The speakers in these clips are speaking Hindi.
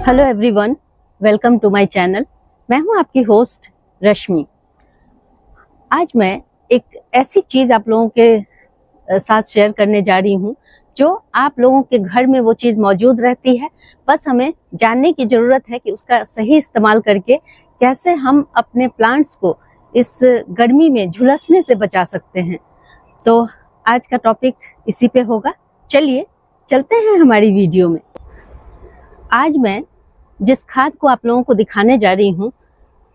Hello everyone, welcome to my channel. मैं हूं आपकी होस्ट रश्मि। आज मैं एक ऐसी चीज़ आप लोगों के साथ शेयर करने जा रही हूं जो आप लोगों के घर में वो चीज़ मौजूद रहती है। बस हमें जानने की ज़रूरत है कि उसका सही इस्तेमाल करके कैसे हम अपने प्लांट्स को इस गर्मी में झुलसने से बचा सकते हैं। तो आज का टॉपिक इसी पे होगा। चलिए चलते हैं हमारी वीडियो में। आज मैं जिस खाद को आप लोगों को दिखाने जा रही हूँ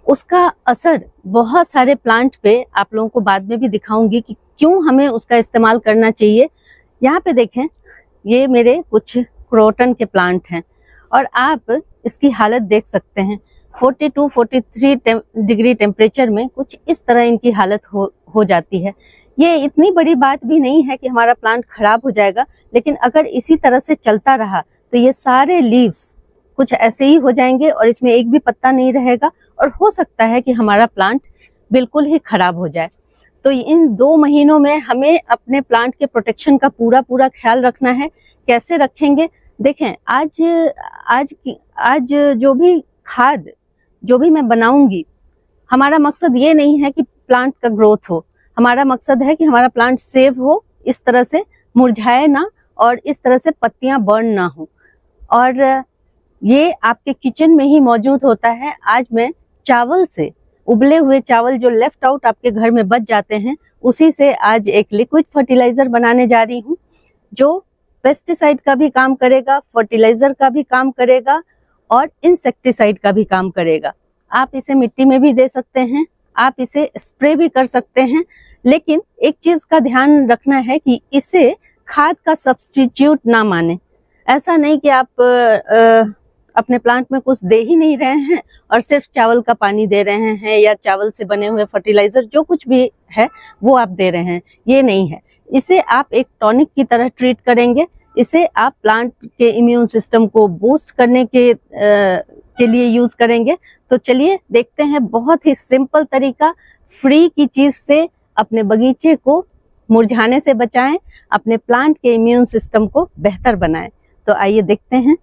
उसका असर बहुत सारे प्लांट पे आप लोगों को बाद में भी दिखाऊंगी कि क्यों हमें उसका इस्तेमाल करना चाहिए। यहाँ पे देखें, ये मेरे कुछ क्रोटन के प्लांट हैं और आप इसकी हालत देख सकते हैं। 42-43 डिग्री टेम्परेचर में कुछ इस तरह इनकी हालत हो जाती है। ये इतनी बड़ी बात भी नहीं है कि हमारा प्लांट खराब हो जाएगा, लेकिन अगर इसी तरह से चलता रहा तो ये सारे लीव्स कुछ ऐसे ही हो जाएंगे और इसमें एक भी पत्ता नहीं रहेगा और हो सकता है कि हमारा प्लांट बिल्कुल ही खराब हो जाए। तो इन 2 महीनों में हमें अपने प्लांट के प्रोटेक्शन का पूरा ख्याल रखना है। कैसे रखेंगे? देखें, आज जो भी खाद जो भी मैं बनाऊंगी, हमारा मकसद ये नहीं है कि प्लांट का ग्रोथ हो। हमारा मकसद है कि हमारा प्लांट सेव हो, इस तरह से मुरझाए ना और इस तरह से पत्तियां बर्न ना हो। और ये आपके किचन में ही मौजूद होता है। आज मैं चावल से, उबले हुए चावल जो लेफ्ट आउट आपके घर में बच जाते हैं, उसी से आज एक लिक्विड फर्टिलाइजर बनाने जा रही हूँ जो पेस्टिसाइड का भी काम करेगा, फर्टिलाइजर का भी काम करेगा और इंसेक्टिसाइड का भी काम करेगा। आप इसे मिट्टी में भी दे सकते हैं, आप इसे स्प्रे भी कर सकते हैं, लेकिन एक चीज का ध्यान रखना है कि इसे खाद का सब्स्टिट्यूट ना माने। ऐसा नहीं कि आप अपने प्लांट में कुछ दे ही नहीं रहे हैं और सिर्फ चावल का पानी दे रहे हैं या चावल से बने हुए फर्टिलाइजर जो कुछ भी है वो आप दे रहे हैं। ये नहीं है। इसे आप एक टॉनिक की तरह ट्रीट करेंगे। इसे आप प्लांट के इम्यून सिस्टम को बूस्ट करने के लिए यूज करेंगे। तो चलिए देखते हैं, बहुत ही सिंपल तरीका, फ्री की चीज से अपने बगीचे को मुरझाने से बचाएं, अपने प्लांट के इम्यून सिस्टम को बेहतर बनाएं। तो आइए देखते हैं।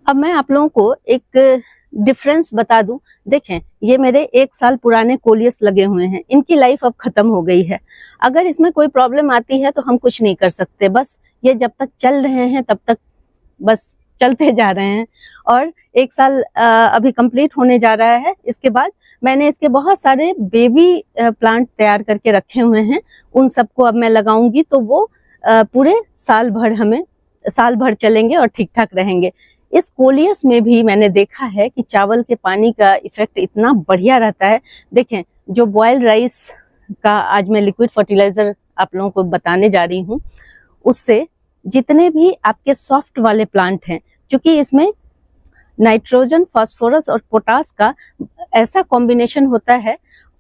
अब मैं आप लोगों को एक डिफरेंस बता दूं। देखें, ये मेरे 1 साल पुराने कोलियस लगे हुए हैं। इनकी लाइफ अब खत्म हो गई है। अगर इसमें कोई प्रॉब्लम आती है तो हम कुछ नहीं कर सकते। बस ये जब तक चल रहे हैं तब तक बस चलते जा रहे हैं। और 1 साल अभी कंप्लीट होने जा रहा है। इसके बाद मैंने इसके बहुत सारे बेबी प्लांट तैयार करके रखे हुए हैं। उन सबको अब मैं लगाऊंगी तो वो पूरे साल भर चलेंगे और ठीक ठाक रहेंगे। इस कोलियस में भी मैंने देखा है कि चावल के पानी का इफेक्ट इतना बढ़िया रहता है। देखें, जो बॉइल्ड राइस का आज मैं लिक्विड फर्टिलाइजर आप लोगों को बताने जा रही हूँ, उससे जितने भी आपके सॉफ्ट वाले प्लांट हैं, क्योंकि इसमें नाइट्रोजन, फास्फोरस और पोटास का ऐसा कॉम्बिनेशन होता है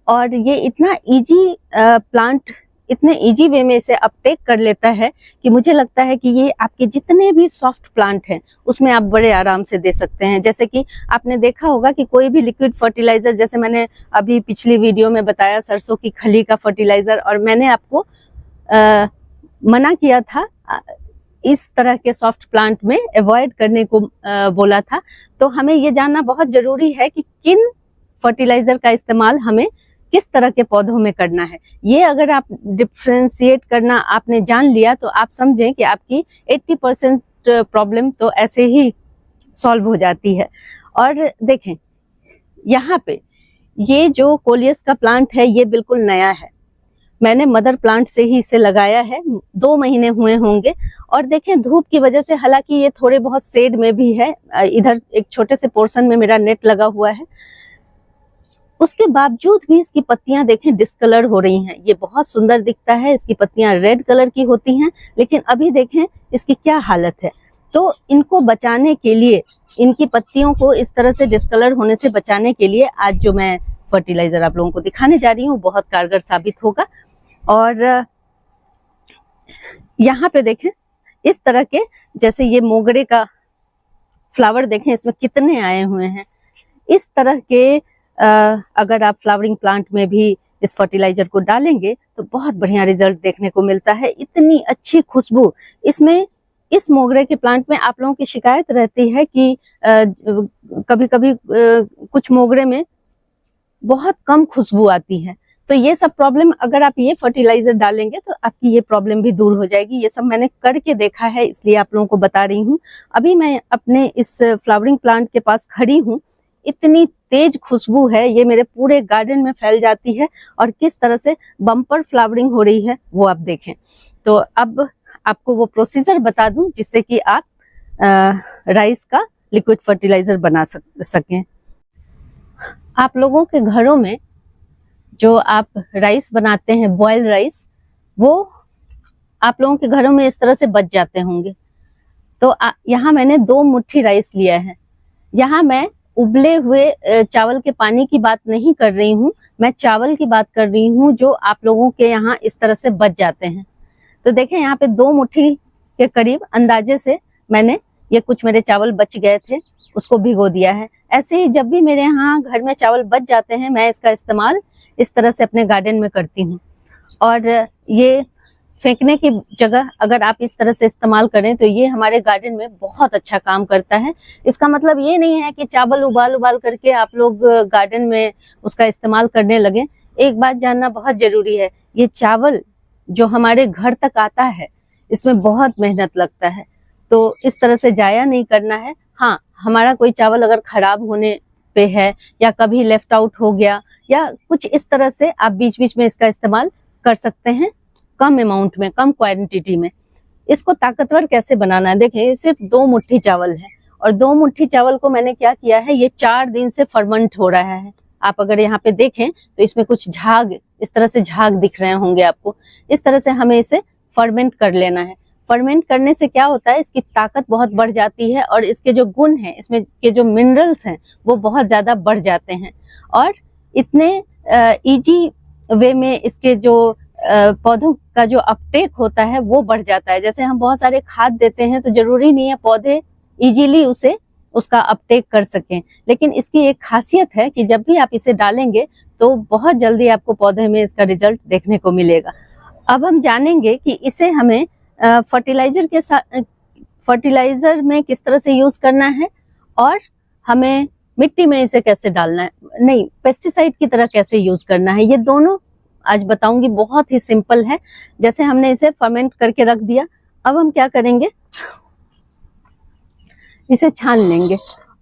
और ये इतना इजी प्लांट इतने इजी वे में इसे अपटेक कर लेता है कि मुझे लगता है कि ये आपके जितने भी सॉफ्ट प्लांट हैं उसमें आप बड़े आराम से दे सकते हैं। जैसे कि आपने देखा होगा कि कोई भी लिक्विड फर्टिलाइजर, जैसे मैंने अभी पिछली वीडियो में बताया सरसों की खली का फर्टिलाइजर, और मैंने आपको मना किया था इस तरह के सॉफ्ट प्लांट में अवॉइड करने को बोला था। तो हमें ये जानना बहुत जरूरी है कि किन फर्टिलाइजर का इस्तेमाल हमें किस तरह के पौधों में करना है। ये अगर आप डिफ्रेंशिएट करना आपने जान लिया तो आप समझें कि आपकी 80% प्रॉब्लम तो ऐसे ही सॉल्व हो जाती है। और देखें, यहाँ पे ये जो कोलियस का प्लांट है ये बिल्कुल नया है। मैंने मदर प्लांट से ही इसे लगाया है, 2 महीने हुए होंगे। और देखें, धूप की वजह से हालांकि ये थोड़े बहुत शेड में भी है, इधर एक छोटे से पोर्शन में मेरा नेट लगा हुआ है, उसके बावजूद भी इसकी पत्तियां देखें डिस्कलर हो रही हैं। ये बहुत सुंदर दिखता है, इसकी पत्तियां रेड कलर की होती हैं, लेकिन अभी देखें इसकी क्या हालत है। तो इनको बचाने के लिए, इनकी पत्तियों को इस तरह से डिस्कलर होने से बचाने के लिए आज जो मैं फर्टिलाइजर आप लोगों को दिखाने जा रही हूँ बहुत कारगर साबित होगा। और यहाँ पे देखें, इस तरह के, जैसे ये मोगरे का फ्लावर देखें इसमें कितने आए हुए हैं। इस तरह के अगर आप फ्लावरिंग प्लांट में भी इस फर्टिलाइजर को डालेंगे तो बहुत बढ़िया रिजल्ट देखने को मिलता है। इतनी अच्छी खुशबू इसमें इस मोगरे के प्लांट में आप लोगों की शिकायत रहती है कि कभी कभी कुछ मोगरे में बहुत कम खुशबू आती है। तो ये सब प्रॉब्लम, अगर आप ये फर्टिलाइजर डालेंगे तो आपकी ये प्रॉब्लम भी दूर हो जाएगी। ये सब मैंने करके देखा है, इसलिए आप लोगों को बता रही हूँ। अभी मैं अपने इस फ्लावरिंग प्लांट के पास खड़ी हूँ, इतनी तेज खुशबू है, ये मेरे पूरे गार्डन में फैल जाती है और किस तरह से बम्पर फ्लावरिंग हो रही है वो आप देखें। तो अब आपको वो प्रोसीजर बता दूं जिससे कि आप राइस का लिक्विड फर्टिलाइजर बना सकें। आप लोगों के घरों में जो आप राइस बनाते हैं, बॉयल राइस, वो आप लोगों के घरों में इस तरह से बच जाते होंगे। तो यहाँ मैंने 2 मुट्ठी राइस लिया है। यहाँ मैं उबले हुए चावल के पानी की बात नहीं कर रही हूँ, मैं चावल की बात कर रही हूँ जो आप लोगों के यहाँ इस तरह से बच जाते हैं। तो देखें यहाँ पे 2 मुट्ठी के करीब अंदाजे से मैंने, ये कुछ मेरे चावल बच गए थे उसको भिगो दिया है। ऐसे ही जब भी मेरे यहाँ घर में चावल बच जाते हैं, मैं इसका इस्तेमाल इस तरह से अपने गार्डन में करती हूँ। और ये फेंकने की जगह अगर आप इस तरह से इस्तेमाल करें तो ये हमारे गार्डन में बहुत अच्छा काम करता है। इसका मतलब ये नहीं है कि चावल उबाल करके आप लोग गार्डन में उसका इस्तेमाल करने लगे। एक बात जानना बहुत जरूरी है, ये चावल जो हमारे घर तक आता है इसमें बहुत मेहनत लगता है, तो इस तरह से जाया नहीं करना है। हाँ, हमारा कोई चावल अगर खराब होने पे है या कभी लेफ्ट आउट हो गया या कुछ इस तरह से, आप बीच बीच में इसका इस्तेमाल कर सकते हैं, कम अमाउंट में, कम क्वांटिटी में। इसको ताकतवर कैसे बनाना है, देखें ये सिर्फ 2 मुट्ठी चावल है और 2 मुट्ठी चावल को मैंने क्या किया है, ये 4 दिन से फर्मेंट हो रहा है। आप अगर यहाँ पे देखें तो इसमें कुछ झाग, इस तरह से झाग दिख रहे होंगे आपको। इस तरह से हमें इसे फर्मेंट कर लेना है। फर्मेंट करने से क्या होता है, इसकी ताकत बहुत बढ़ जाती है और इसके जो गुण हैं, इसमें के जो मिनरल्स हैं वो बहुत ज्यादा बढ़ जाते हैं और इतने इजी वे में इसके जो पौधों का जो अपटेक होता है वो बढ़ जाता है। जैसे हम बहुत सारे खाद देते हैं तो जरूरी नहीं है पौधे इजीली उसका अपटेक कर सकें, लेकिन इसकी एक खासियत है कि जब भी आप इसे डालेंगे तो बहुत जल्दी आपको पौधे में इसका रिजल्ट देखने को मिलेगा। अब हम जानेंगे कि इसे हमें फर्टिलाइजर के साथ, फर्टिलाइजर में किस तरह से यूज करना है और हमें मिट्टी में इसे कैसे डालना है, नहीं पेस्टिसाइड की तरह कैसे यूज करना है, ये दोनों आज बताऊंगी। बहुत ही सिंपल है। जैसे हमने इसे फर्मेंट करके रख दिया, अब हम क्या करेंगे, इसे छान लेंगे।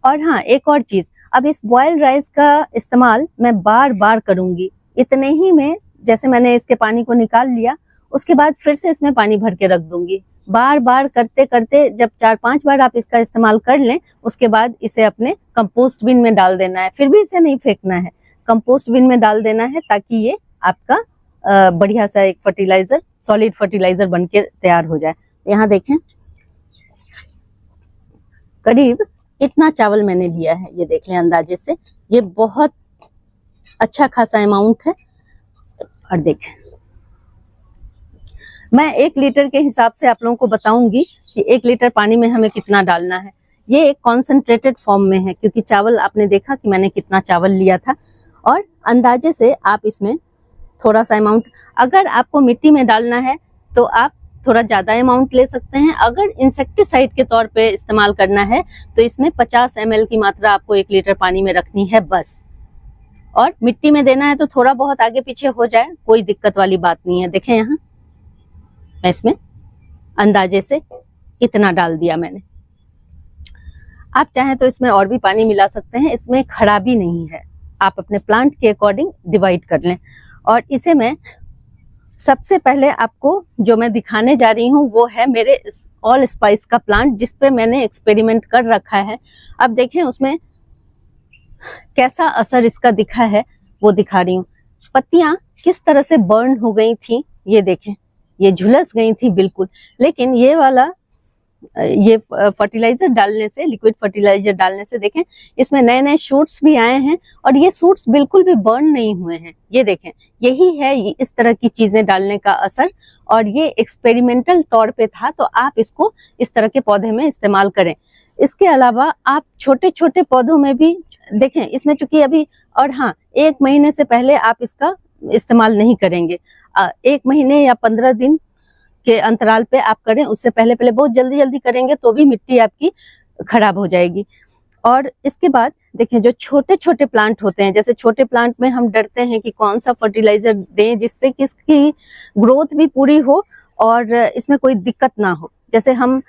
और हाँ, एक और चीज, अब इस बॉइल्ड राइस का इस्तेमाल मैं बार बार करूंगी। इतने ही में, जैसे मैंने इसके पानी को निकाल लिया, उसके बाद फिर से इसमें पानी भर के रख दूंगी। बार बार करते करते जब 4-5 बार आप इसका इस्तेमाल कर लें, उसके बाद इसे अपने कंपोस्ट बिन में डाल देना है। फिर भी इसे नहीं फेंकना है, कंपोस्ट बिन में डाल देना है ताकि ये आपका बढ़िया सा एक फर्टिलाइजर, सॉलिड फर्टिलाइजर बनके तैयार हो जाए। यहाँ देखें करीब इतना चावल मैंने लिया है, ये देख लें अंदाजे से, ये बहुत अच्छा खासा अमाउंट है। और देखें, मैं 1 लीटर के हिसाब से आप लोगों को बताऊंगी कि 1 लीटर पानी में हमें कितना डालना है। ये एक कॉन्सेंट्रेटेड फॉर्म में है क्योंकि चावल आपने देखा कि मैंने कितना चावल लिया था। और अंदाजे से आप इसमें थोड़ा सा अमाउंट, अगर आपको मिट्टी में डालना है तो आप थोड़ा ज्यादा अमाउंट ले सकते हैं। अगर इंसेक्टिसाइड के तौर पे इस्तेमाल करना है तो इसमें 50 ml की मात्रा आपको 1 लीटर पानी में रखनी है बस। और मिट्टी में देना है तो थोड़ा बहुत आगे पीछे हो जाए, कोई दिक्कत वाली बात नहीं है। देखें यहाँ मैं इसमें अंदाजे से इतना डाल दिया मैंने। आप चाहें तो इसमें और भी पानी मिला सकते हैं, इसमें खराबी नहीं है। आप अपने प्लांट के अकॉर्डिंग डिवाइड कर लें। और इसे मैं सबसे पहले आपको जो मैं दिखाने जा रही हूँ वो है मेरे ऑल स्पाइस का प्लांट, जिसपे मैंने एक्सपेरिमेंट कर रखा है। अब देखें उसमें कैसा असर इसका दिखा है, वो दिखा रही हूँ। पत्तियां किस तरह से बर्न हो गई थी, ये देखें, ये झुलस गई थी बिल्कुल। लेकिन ये वाला ये फर्टिलाइजर डालने से, लिक्विड फर्टिलाइजर डालने से देखें इसमें नए नए शूट्स भी आए हैं और ये शूट्स बिल्कुल भी बर्न नहीं हुए हैं। ये देखें, यही है इस तरह की चीजें डालने का असर। और ये एक्सपेरिमेंटल तौर पे था, तो आप इसको इस तरह के पौधे में इस्तेमाल करें। इसके अलावा आप छोटे छोटे पौधों में भी देखें, इसमें चूंकि अभी, और हाँ, 1 महीने से पहले आप इसका इस्तेमाल नहीं करेंगे। 1 महीने या 15 दिन के अंतराल पे आप करें। उससे पहले पहले बहुत जल्दी जल्दी करेंगे तो भी मिट्टी आपकी खराब हो जाएगी। और इसके बाद देखें, जो छोटे छोटे प्लांट होते हैं, जैसे छोटे प्लांट में हम डरते हैं कि कौन सा फर्टिलाइजर दें जिससे कि इसकी ग्रोथ भी पूरी हो और इसमें कोई दिक्कत ना हो। जैसे हम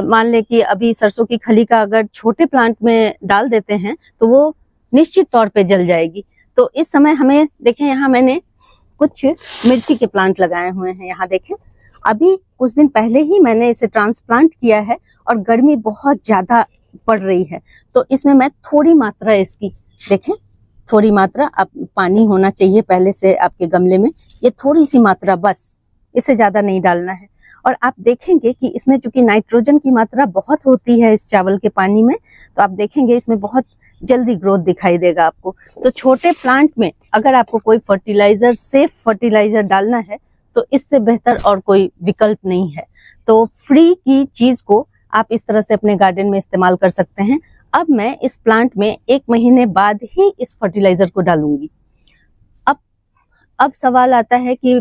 मान लें कि अभी सरसों की खली का अगर छोटे प्लांट में डाल देते हैं तो वो निश्चित तौर पे जल जाएगी। तो इस समय हमें देखें, यहाँ मैंने कुछ मिर्ची के प्लांट लगाए हुए हैं। यहाँ देखें, अभी कुछ दिन पहले ही मैंने इसे ट्रांसप्लांट किया है और गर्मी बहुत ज्यादा पड़ रही है, तो इसमें मैं थोड़ी मात्रा इसकी, देखें थोड़ी मात्रा, आप पानी होना चाहिए पहले से आपके गमले में, ये थोड़ी सी मात्रा बस, इससे ज्यादा नहीं डालना है। और आप देखेंगे कि इसमें चूंकि नाइट्रोजन की मात्रा बहुत होती है इस चावल के पानी में, तो आप देखेंगे इसमें बहुत जल्दी ग्रोथ दिखाई देगा आपको। तो छोटे प्लांट में अगर आपको कोई फर्टिलाइजर, सेफ फर्टिलाइजर डालना है तो इससे बेहतर और कोई विकल्प नहीं है। तो फ्री की चीज को आप इस तरह से अपने गार्डन में इस्तेमाल कर सकते हैं। अब मैं इस प्लांट में 1 महीने बाद ही इस फर्टिलाइजर को डालूंगी। अब सवाल आता है कि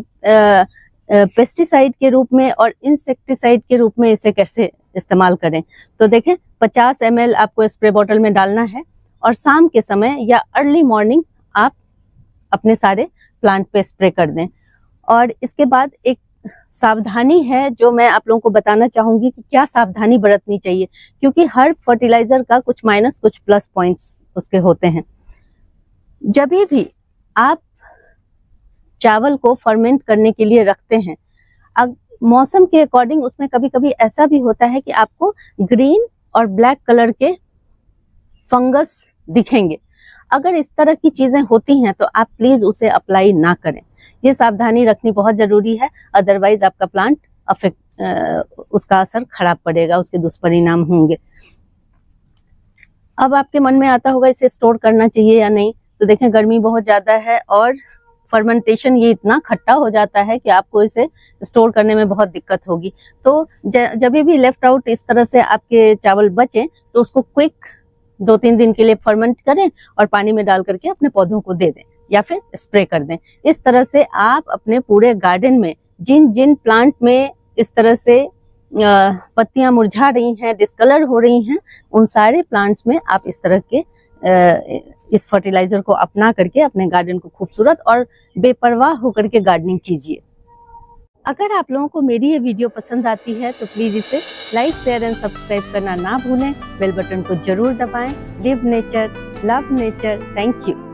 पेस्टिसाइड के रूप में और इंसेक्टिसाइड के रूप में इसे कैसे इस्तेमाल करें। तो देखें, 50 ml आपको स्प्रे बॉटल में डालना है और शाम के समय या अर्ली मॉर्निंग आप अपने सारे प्लांट पे स्प्रे कर दें। और इसके बाद एक सावधानी है जो मैं आप लोगों को बताना चाहूंगी कि क्या सावधानी बरतनी चाहिए, क्योंकि हर फर्टिलाइजर का कुछ माइनस कुछ प्लस पॉइंट्स उसके होते हैं। जब भी आप चावल को फर्मेंट करने के लिए रखते हैं, अब मौसम के अकॉर्डिंग उसमें कभी कभी ऐसा भी होता है कि आपको ग्रीन और ब्लैक कलर के फंगस दिखेंगे। अगर इस तरह की चीजें होती हैं तो आप प्लीज उसे अप्लाई ना करें, ये सावधानी रखनी बहुत जरूरी है, अदरवाइज आपका प्लांट उसका असर खराब पड़ेगा, उसके दुष्परिणाम होंगे। अब आपके मन में आता होगा इसे स्टोर करना चाहिए या नहीं। तो देखें, गर्मी बहुत ज्यादा है और फर्मेंटेशन ये इतना खट्टा हो जाता है कि आपको इसे स्टोर करने में बहुत दिक्कत होगी। तो जब भी लेफ्ट आउट इस तरह से आपके चावल बचे तो उसको क्विक 2-3 दिन के लिए फर्मेंट करें और पानी में डाल करके अपने पौधों को दे दें या फिर स्प्रे कर दें। इस तरह से आप अपने पूरे गार्डन में जिन जिन प्लांट में इस तरह से पत्तियां मुरझा रही हैं, डिस्कलर हो रही हैं, उन सारे प्लांट्स में आप इस तरह के इस फर्टिलाइजर को अपना करके अपने गार्डन को खूबसूरत और बेपरवाह होकर के गार्डनिंग कीजिए। अगर आप लोगों को मेरी ये वीडियो पसंद आती है तो प्लीज इसे लाइक, शेयर एंड सब्सक्राइब करना ना भूलें। बेल बटन को जरूर दबाएं। Live nature, love nature. Thank you.